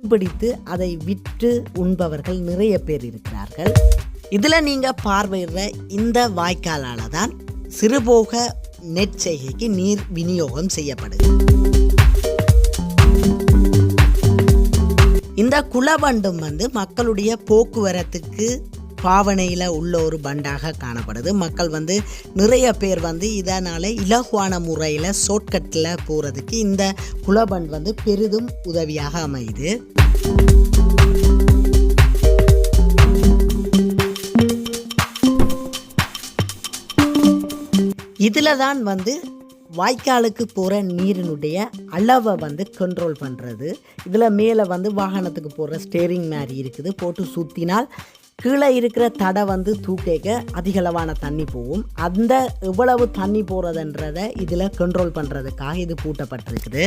பிடித்து அதை விற்று உண்பவர்கள் நிறைய பேர் இருக்கிறார்கள். இதில் நீங்கள் பார்வையிடுற இந்த வாய்க்காலால் தான் சிறுபோக நெற்செய்கைக்கு நீர் விநியோகம் செய்யப்படுது. இந்த குளபண்டும் மக்களுடைய போக்குவரத்துக்கு பாவனையில் உள்ள ஒரு பண்டாக காணப்படுது. மக்கள் நிறைய பேர் இதனால் இலகுவான முறையில் ஷார்ட்கட்டில் போகிறதுக்கு இந்த குளபண்ட் பெரிதும் உதவியாக அமையுது. இதில் தான் வாய்க்காலுக்கு போகிற நீரினுடைய அளவை கண்ட்ரோல் பண்ணுறது. இதில் மேலே வாகனத்துக்கு போகிற ஸ்டேரிங் மாதிரி இருக்குது. போட்டு சுற்றினால் கீழே இருக்கிற தடை தூக்க அதிகளவான தண்ணி போகும். அந்த எவ்வளவு தண்ணி போகிறதுன்றதை இதில் கண்ட்ரோல் பண்ணுறதுக்காக இது பூட்டப்பட்டிருக்குது.